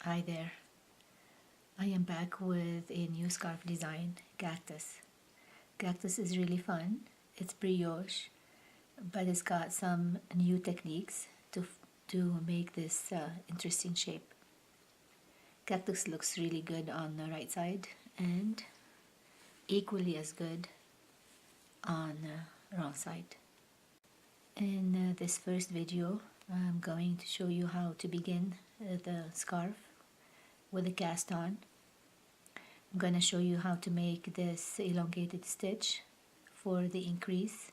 Hi there. I am back with a new scarf design, Cactus. Cactus is really fun. It's brioche, but it's got some new techniques to make this interesting shape. Cactus looks really good on the right side and equally as good on the wrong side. In this first video, I'm going to show you how to begin the scarf with a cast on. I'm going to show you how to make this elongated stitch for the increase.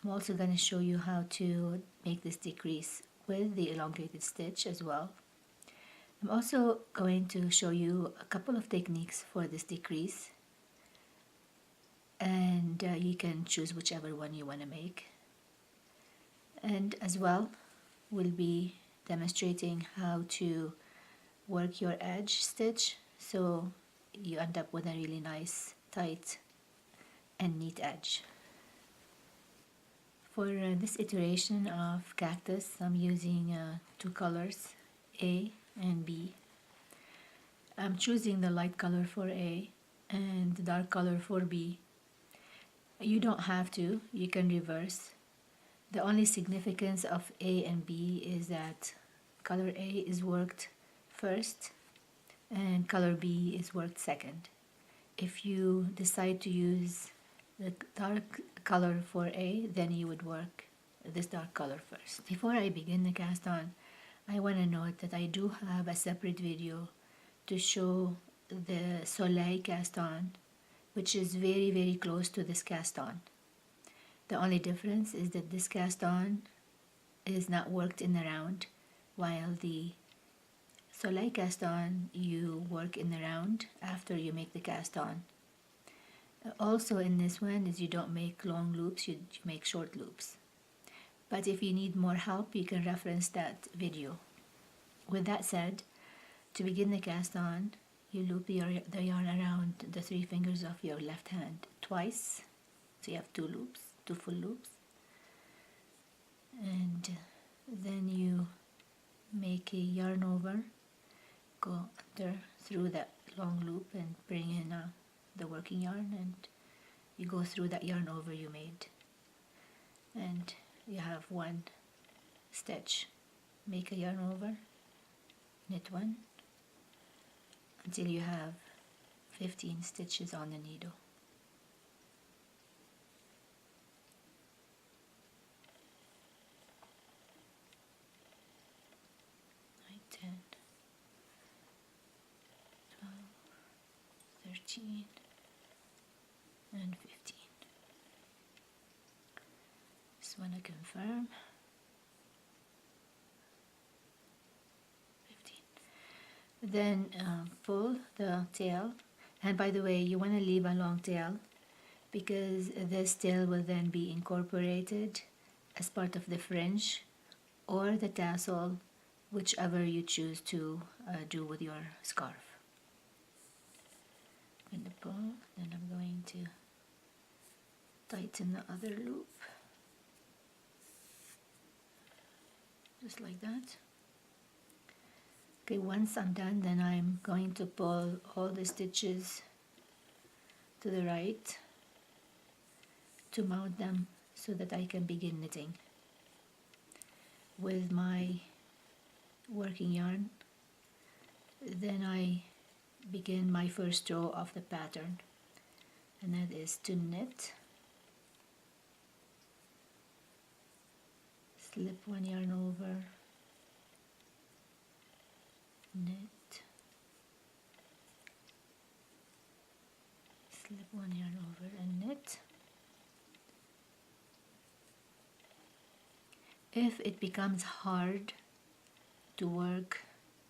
I'm also going to show you how to make this decrease with the elongated stitch as well. I'm also going to show you a couple of techniques for this decrease, and you can choose whichever one you want to make. And as well, we'll be demonstrating how to work your edge stitch so you end up with a really nice, tight and neat edge. For this iteration of Cactus, I'm using two colors, A and B. I'm choosing the light color for A and the dark color for B. You don't have to, you can reverse. The only significance of A and B is that color A is worked first and color B is worked second. If you decide to use the dark color for A, then you would work this dark color first. Before I begin the cast on, I want to note that I do have a separate video to show the Soleil cast on, which is very close to this cast on. The only difference is that this cast on is not worked in the round, while the Soleil cast on you work in the round after you make the cast on. Also in this one is you don't make long loops, you make short loops. But if you need more help, you can reference that video. With that said, to begin the cast on, you loop the yarn around the 3 fingers of your left hand twice, so you have 2 loops, 2 full loops, and then you make a yarn over, go under through that long loop and bring in the working yarn, and you go through that yarn over you made, and you have 1 stitch. Make a yarn over, knit 1 until you have 15 stitches on the needle. 10, 12, 13, and 15. Just want to confirm. 15. Then pull the tail, and by the way, you want to leave a long tail because this tail will then be incorporated as part of the fringe or the tassel, whichever you choose to do with your scarf. I'm going to pull, then I'm going to tighten the other loop, just like that. Okay, once I'm done, then I'm going to pull all the stitches to the right to mount them so that I can begin knitting. With my working yarn, then I begin my first row of the pattern, and that is to knit, slip 1 yarn over, knit, slip 1 yarn over and knit. If it becomes hard to work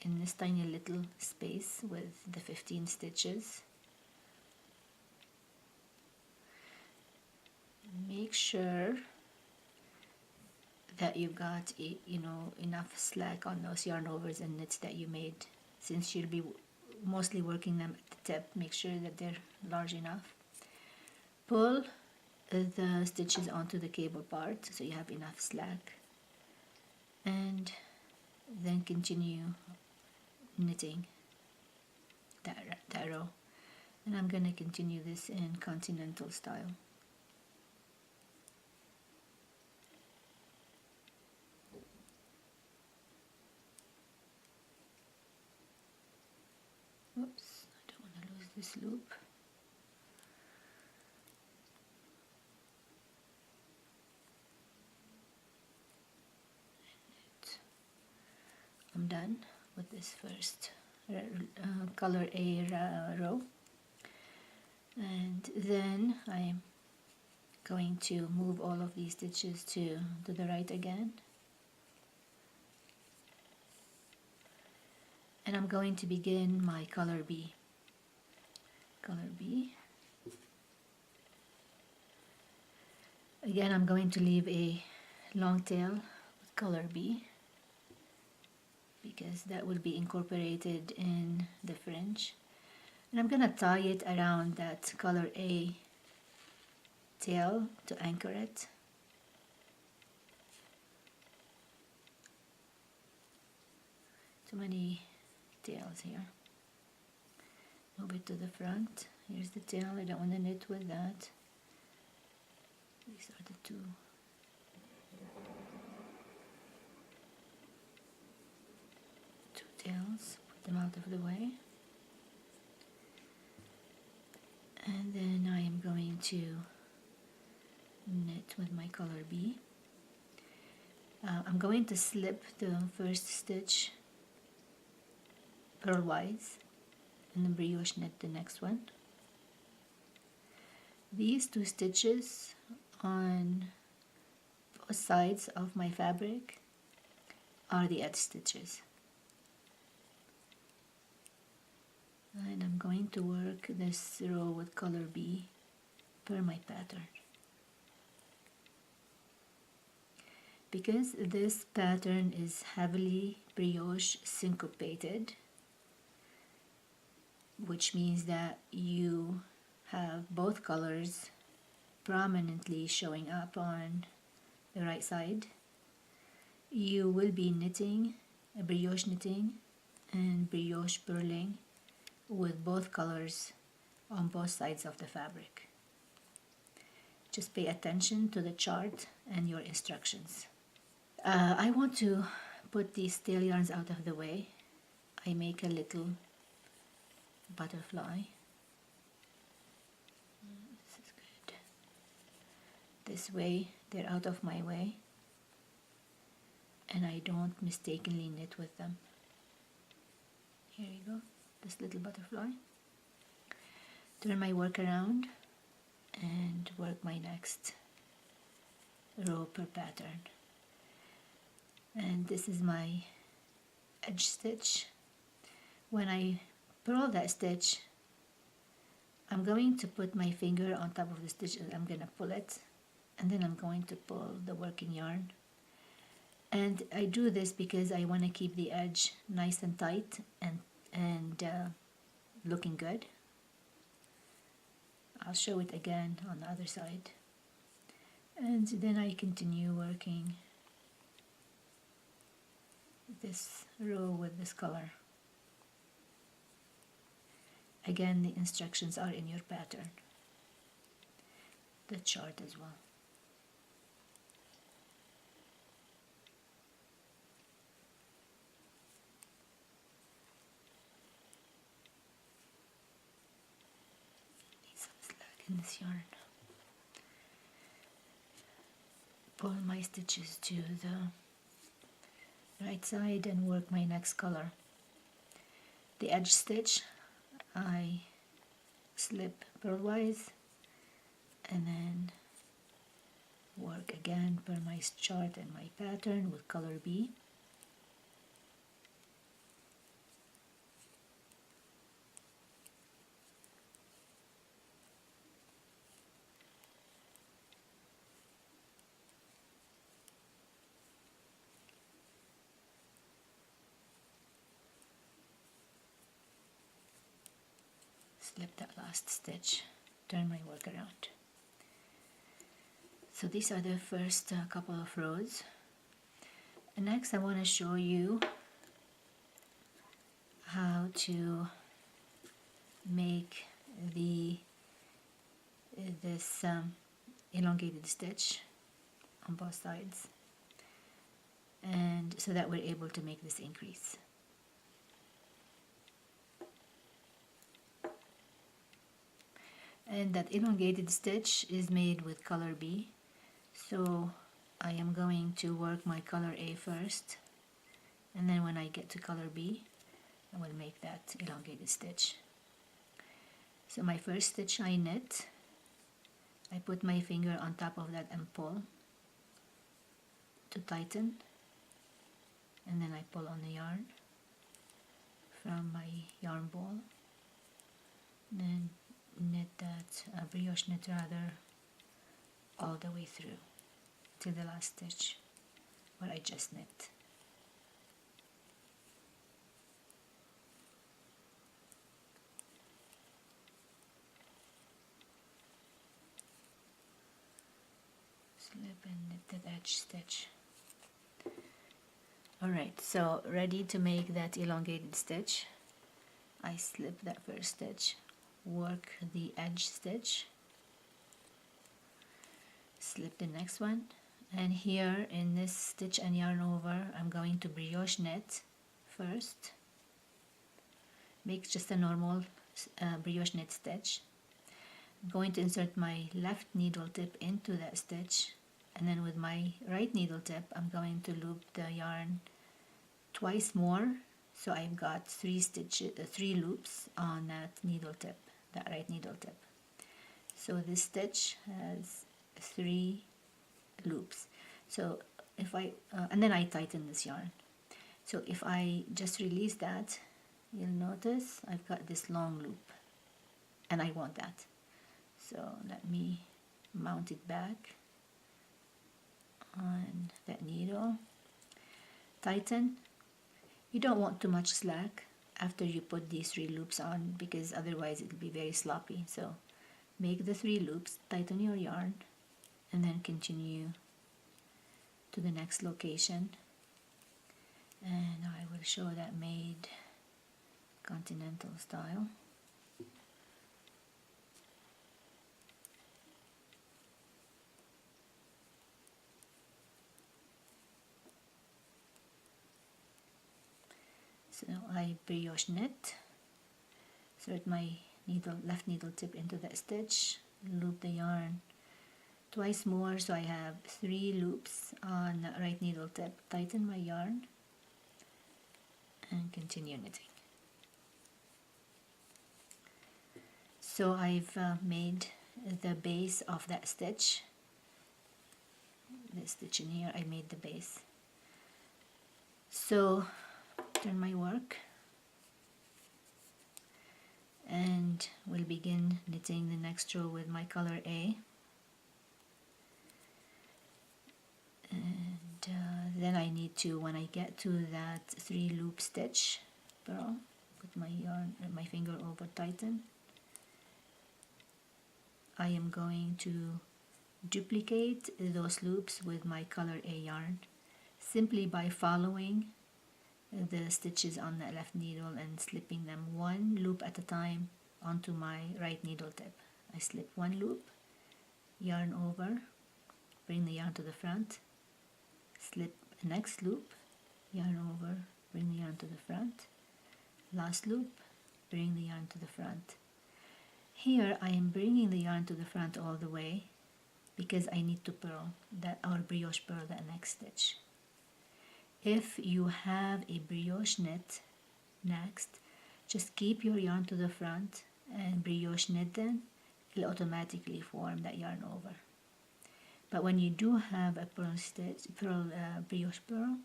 in this tiny little space with the 15 stitches, make sure that you've got enough slack on those yarn overs and knits that you made. Since you'll be mostly working them at the tip, make sure that they're large enough. Pull the stitches onto the cable part so you have enough slack, and then continue knitting that row, and I'm gonna continue this in continental style. Oops, I don't want to lose this loop. I'm done with this first color A row, and then I'm going to move all of these stitches to the right again, and I'm going to begin my color B. Again, I'm going to leave a long tail with color B because that will be incorporated in the fringe, and I'm gonna tie it around that color A tail to anchor it. Too many tails here. Move it to the front. Here's the tail. I don't want to knit with that. These are the two tails. Put them out of the way. And then I am going to knit with my color B. I'm going to slip the first stitch purlwise and then brioche knit the next one. These two stitches on both sides of my fabric are the edge stitches, and I'm going to work this row with color B per my pattern. Because this pattern is heavily brioche syncopated, which means that you have both colors prominently showing up on the right side, you will be knitting, brioche knitting and brioche purling with both colors on both sides of the fabric. Just pay attention to the chart and your instructions. I want to put these tail yarns out of the way. I make a little butterfly. This is good. This way they're out of my way and I don't mistakenly knit with them. Here you go, this little butterfly. Turn my work around and work my next row per pattern. And this is my edge stitch. When I purl that stitch, I'm going to put my finger on top of the stitch and I'm going to pull it, and then I'm going to pull the working yarn. And I do this because I want to keep the edge nice and tight and looking good. I'll show it again on the other side. And then I continue working this row with this color. Again, the instructions are in your pattern, the chart as well. Need some slack in this yarn. Pull my stitches to the right side and work my next color. The edge stitch, I slip purlwise and then work again per my chart and my pattern with color B. Slip that last stitch, turn my work around. So these are the first couple of rows. And next I want to show you how to make this elongated stitch on both sides, and so that we're able to make this increase. And that elongated stitch is made with color B, so I am going to work my color A first, and then when I get to color B I will make that elongated stitch. So my first stitch I knit, I put my finger on top of that and pull to tighten, and then I pull on the yarn from my yarn ball, then knit that brioche knit rather all the way through till the last stitch where I just knit. Slip and knit that edge stitch. Alright, so ready to make that elongated stitch. I slip that first stitch, work the edge stitch, slip the next one, and here in this stitch and yarn over I'm going to brioche knit first. Make just a normal brioche knit stitch. I'm going to insert my left needle tip into that stitch, and then with my right needle tip I'm going to loop the yarn twice more, so I've got three loops on that needle tip, that right needle tip. So this stitch has 3 loops. So if I and then I tighten this yarn. So if I just release that, you'll notice I've got this long loop, and I want that. So let me mount it back on that needle, tighten. You don't want too much slack after you put these 3 loops on, because otherwise it will be very sloppy. So make the 3 loops, tighten your yarn, and then continue to the next location. And I will show that made continental style. So I brioche knit, insert my left needle tip into that stitch, loop the yarn twice more, so I have 3 loops on the right needle tip, tighten my yarn, and continue knitting. So I've made the base of that stitch. This stitch in here, I made the base. So turn my work, and we'll begin knitting the next row with my color A. And then I need to, when I get to that 3 loop stitch, purl, put my yarn, my finger over, tighten. I am going to duplicate those loops with my color A yarn simply by following the stitches on the left needle and slipping them 1 loop at a time onto my right needle tip. I slip 1 loop, yarn over, bring the yarn to the front, slip the next loop, yarn over, bring the yarn to the front, last loop, bring the yarn to the front. Here I am bringing the yarn to the front all the way because I need to purl that, or brioche purl that next stitch. If you have a brioche knit next, just keep your yarn to the front and brioche knit, then it'll automatically form that yarn over. But when you do have a brioche purl,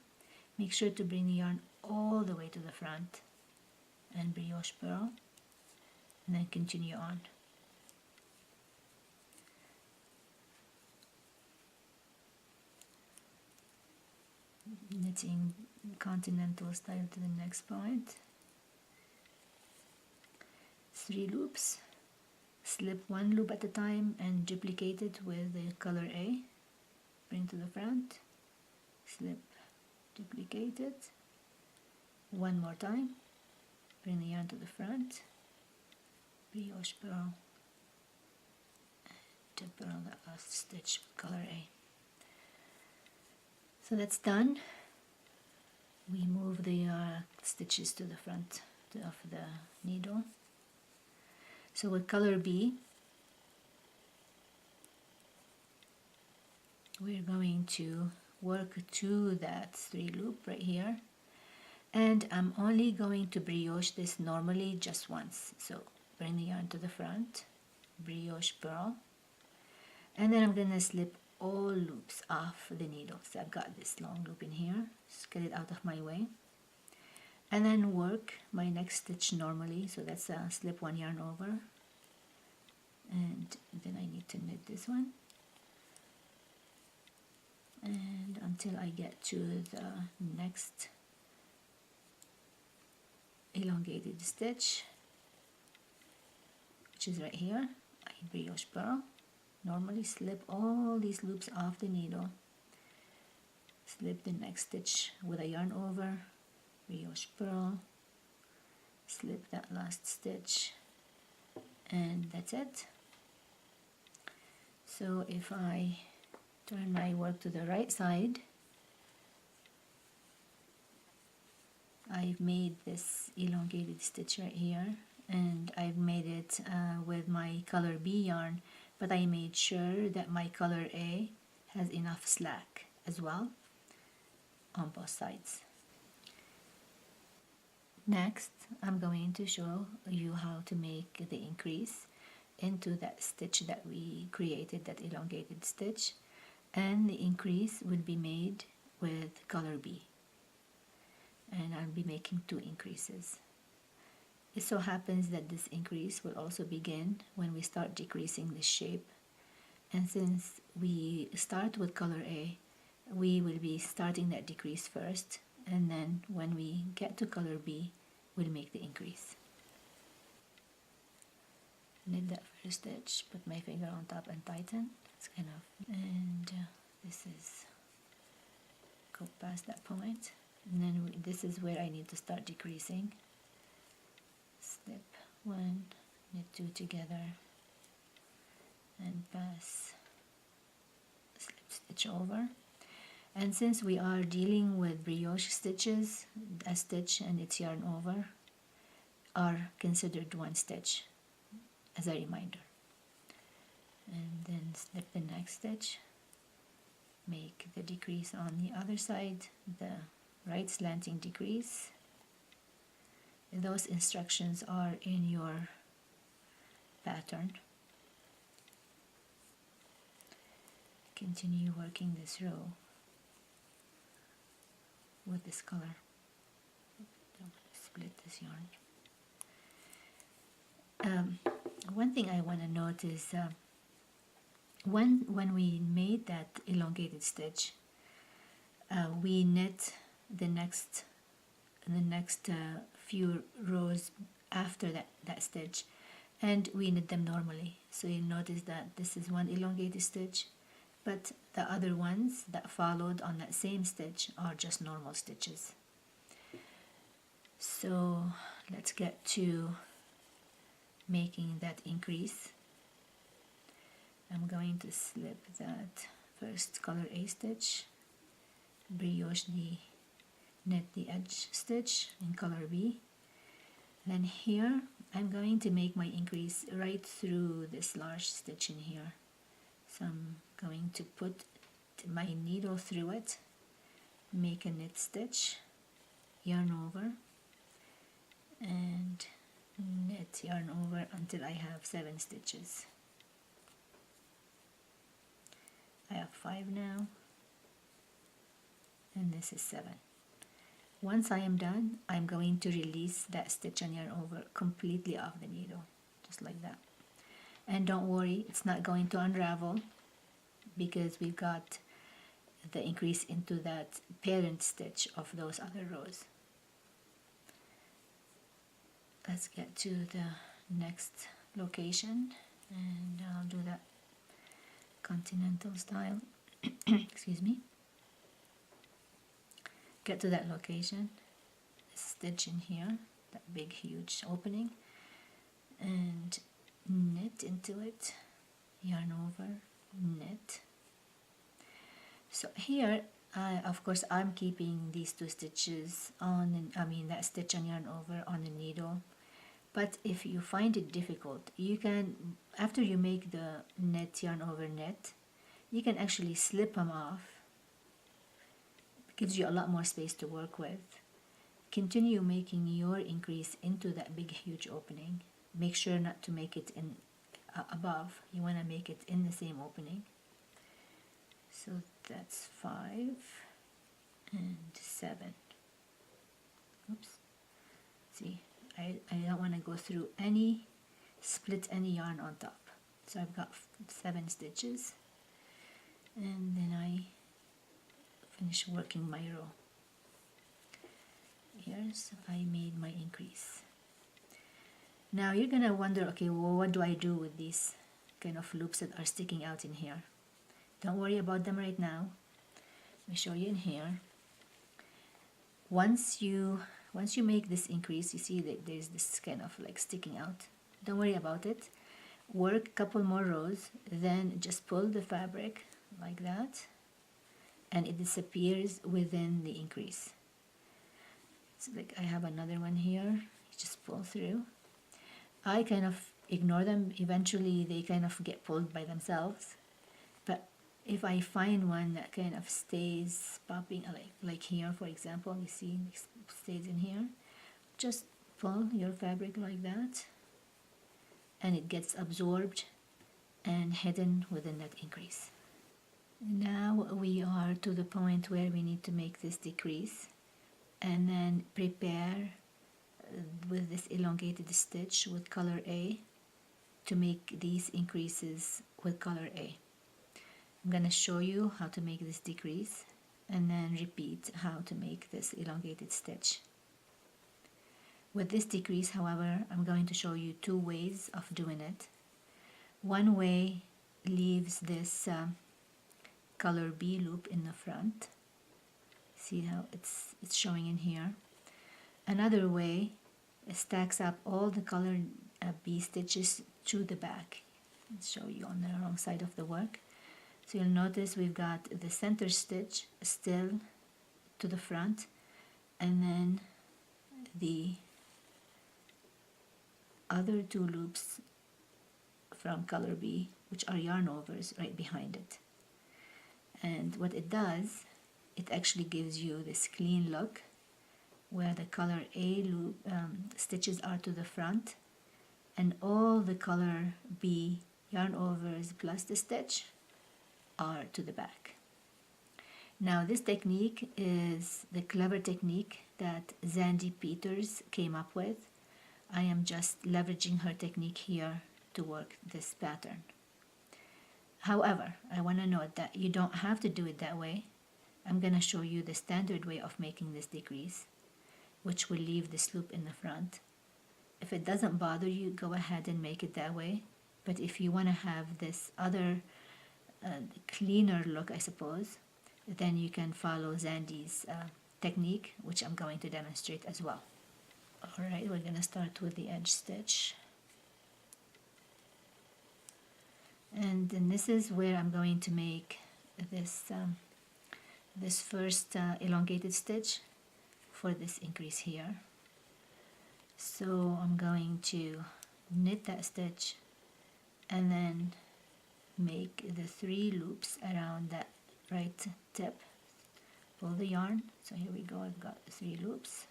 make sure to bring the yarn all the way to the front and brioche purl, and then continue on. Knitting continental style to the next point. 3 loops, slip 1 loop at a time and duplicate it with the color A, bring to the front, slip, duplicate it 1 more time, bring the yarn to the front, brioche purl, to purl that last stitch with color A. So that's done. We move the stitches to the front of the needle. So with color B, we're going to work to that 3 loop right here, and I'm only going to brioche this normally just once. So bring the yarn to the front, brioche purl, and then I'm gonna slip all loops off the needle. So I've got this long loop in here, just get it out of my way, and then work my next stitch normally. So that's slip 1 yarn over, and then I need to knit this one, and until I get to the next elongated stitch, which is right here. I brioche purl, normally slip all these loops off the needle, slip the next stitch with a yarn over, brioche purl, slip that last stitch, and that's it. So if I turn my work to the right side, I've made this elongated stitch right here, and I've made it with my color B yarn, but I made sure that my color A has enough slack as well on both sides. Next, I'm going to show you how to make the increase into that stitch that we created, that elongated stitch, and the increase will be made with color B, and I'll be making 2 increases. It so happens that this increase will also begin when we start decreasing the shape, and since we start with color A, we will be starting that decrease first, and then when we get to color B, we'll make the increase. Knit that first stitch, put my finger on top and tighten. It's kind of, and this is, go past that point, and then this is where I need to start decreasing. Slip 1, knit 2 together, and pass, slip stitch over. And since we are dealing with brioche stitches, a stitch and its yarn over are considered 1 stitch, as a reminder. And then slip the next stitch, make the decrease on the other side, the right slanting decrease. Those instructions are in your pattern. Continue working this row with this color. Don't want to split this yarn. One thing I want to note is when we made that elongated stitch, we knit the next few rows after that stitch, and we knit them normally. So you'll notice that this is 1 elongated stitch, but the other ones that followed on that same stitch are just normal stitches. So let's get to making that increase. I'm going to slip that first color A stitch, brioche knit the edge stitch in color B. Then here I'm going to make my increase right through this large stitch in here. So I'm going to put my needle through it, make a knit stitch, yarn over, and knit yarn over until I have 7 stitches. I have 5 now, and this is 7. Once I am done, I'm going to release that stitch and yarn over completely off the needle, just like that. And don't worry, it's not going to unravel because we've got the increase into that parent stitch of those other rows. Let's get to the next location, and I'll do that continental style. Excuse me. Get to that location, stitch in here, that big huge opening, and knit into it, yarn over, knit. So here of course I'm keeping these 2 stitches on, that stitch and yarn over on the needle. But if you find it difficult, you can, after you make the knit, yarn over, knit, you can actually slip them off. It gives you a lot more space to work with. Continue making your increase into that big huge opening. Make sure not to make it in above. You want to make it in the same opening. So that's 5 and 7. Oops. See, I don't want to go through any, split any yarn on top. So I've got 7 stitches, and then I finish working my row. Here's, I made my increase. Now you're gonna wonder, okay, well, what do I do with these kind of loops that are sticking out in here? Don't worry about them right now. Let me show you in here. Once you make this increase, you see that there's this kind of like sticking out. Don't worry about it. Work a couple more rows, then just pull the fabric like that, and it disappears within the increase. So like I have another one here. You just pull through. I kind of ignore them. Eventually they kind of get pulled by themselves. But if I find one that kind of stays popping, like here for example, you see it stays in here, just pull your fabric like that, and it gets absorbed and hidden within that increase. Now we are to the point where we need to make this decrease, and then prepare with this elongated stitch with color A to make these increases with color A. I'm going to show you how to make this decrease and then repeat how to make this elongated stitch. With this decrease, however, I'm going to show you 2 ways of doing it. One way leaves this color B loop in the front. See how it's showing in here. Another way stacks up all the colored B stitches to the back. I'll show you on the wrong side of the work. So you'll notice we've got the center stitch still to the front, and then the other 2 loops from color B, which are yarn overs, right behind it. And what it does, it actually gives you this clean look where the color A loop stitches are to the front, and all the color B yarn overs plus the stitch are to the back. Now this technique is the clever technique that Zandy Peters came up with. I am just leveraging her technique here to work this pattern. However, I want to note that you don't have to do it that way. I'm going to show you the standard way of making this decrease, which will leave this loop in the front. If it doesn't bother you, go ahead and make it that way. But if you want to have this other cleaner look, I suppose, then you can follow Zandy's technique, which I'm going to demonstrate as well. Alright, we're going to start with the edge stitch. And then this is where I'm going to make this this first elongated stitch for this increase here. So I'm going to knit that stitch and then make the 3 loops around that right tip. Pull the yarn. So here we go, I've got 3 loops.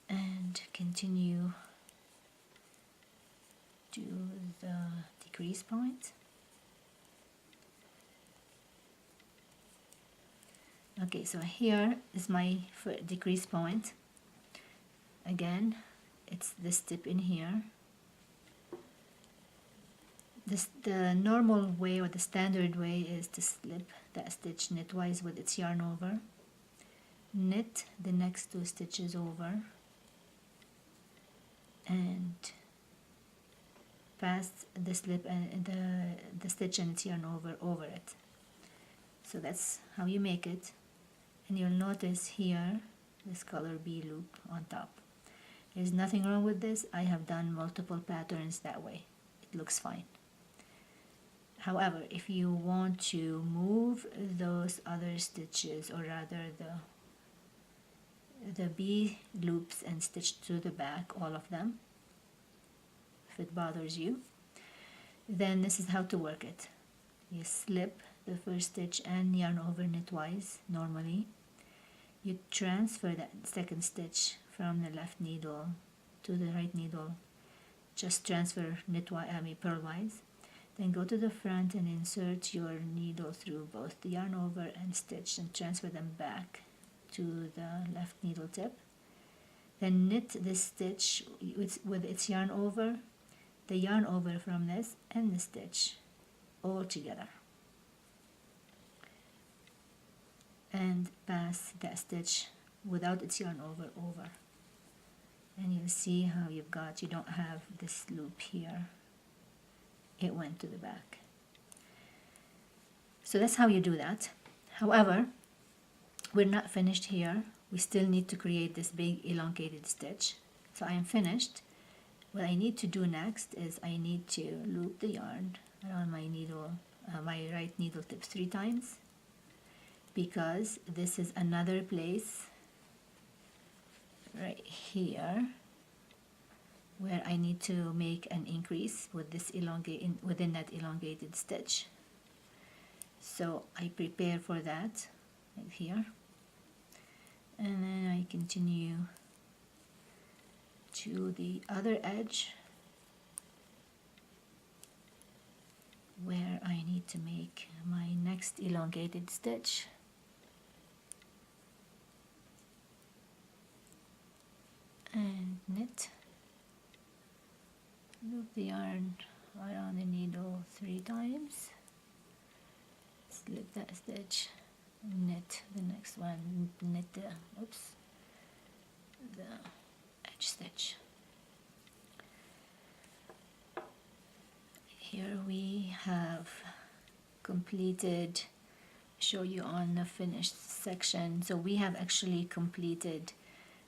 And continue to the decrease point. Okay, so here is my decrease point. Again, it's this tip in here. The normal way or the standard way is to slip that stitch knitwise with its yarn over, knit the next 2 stitches over, and pass the slip and the stitch and its yarn over it. So that's how you make it. And you'll notice here this color B loop on top. There's nothing wrong with this. I have done multiple patterns that way. It looks fine. However, if you want to move those other stitches, or rather the B loops and stitch to the back, all of them, if it bothers you, then this is how to work it. You slip the first stitch and yarn over knitwise normally. You transfer that second stitch from the left needle to the right needle. Just transfer purlwise. Then go to the front and insert your needle through both the yarn over and stitch, and transfer them back to the left needle tip. Then knit this stitch with its yarn over, the yarn over from this, and the stitch all together. And pass that stitch without its yarn over. And you'll see how you don't have this loop here. It went to the back. So that's how you do that. However, we're not finished here. We still need to create this big elongated stitch. So I am finished. What I need to do next is I need to loop the yarn around my needle, my right needle tip 3 times, because this is another place right here where I need to make an increase with this within that elongated stitch. So I prepare for that right here, and then I continue to the other edge where I need to make my next elongated stitch. And knit, loop the yarn around the needle 3 times, slip that stitch, knit the next one, knit the edge stitch. Here we have completed, show you on the finished section. So we have actually completed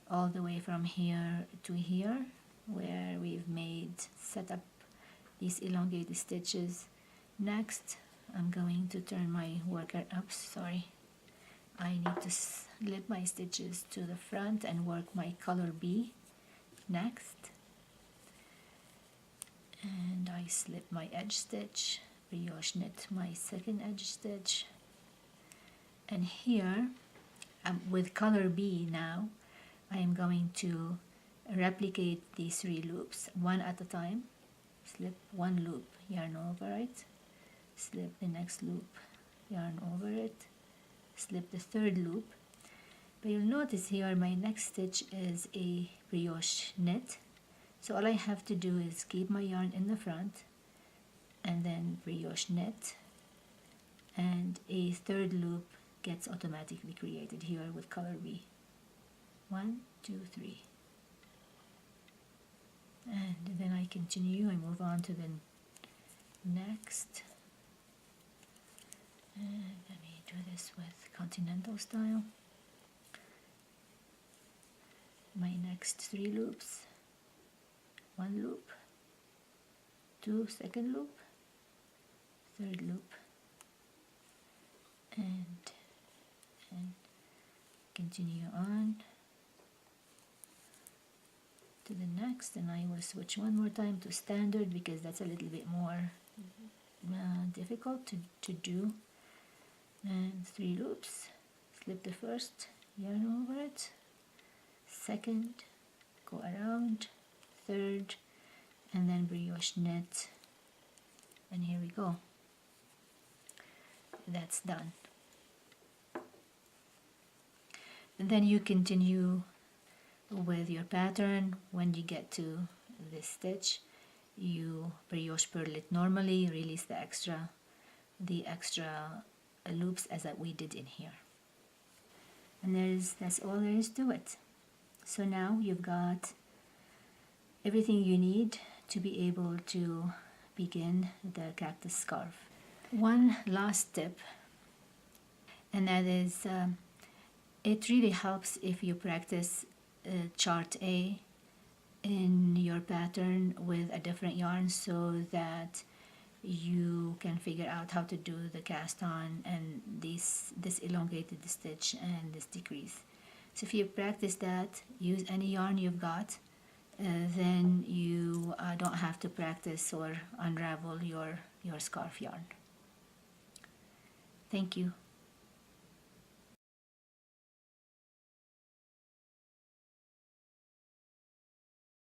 all the way from here to here, where we've set up these elongated stitches. Next, I'm going to turn my worker up. I need to slip my stitches to the front and work my color B next. And I slip my edge stitch, brioche knit my second edge stitch. And here, with color B now, I am going to replicate these 3 loops one at a time. Slip 1 loop, yarn over it, slip the next loop, yarn over it, slip the 3rd loop. But you'll notice here my next stitch is a brioche knit. So all I have to do is keep my yarn in the front and then brioche knit, and a 3rd loop gets automatically created here with color B. 1, 2, 3. And then I continue, I move on to the next. And let me do this with continental style. My next 3 loops. 1 loop, 2 second loop, 3rd loop, and continue on to the next. And I will switch one more time to standard because that's a little bit more difficult to do. And 3 loops, slip the first, yarn over it, second, go around, 3rd, and then brioche knit, and here we go. That's done. And then you continue with your pattern. When you get to this stitch, you brioche purl it normally, release the extra loops as that we did in here. And that's all there is to it. So now you've got everything you need to be able to begin the cactus scarf. One last tip, and that is It really helps if you practice chart A in your pattern with a different yarn so that you can figure out how to do the cast on and this elongated stitch and this decrease. So if you practice that, use any yarn you've got, then you don't have to practice or unravel your scarf yarn. Thank you.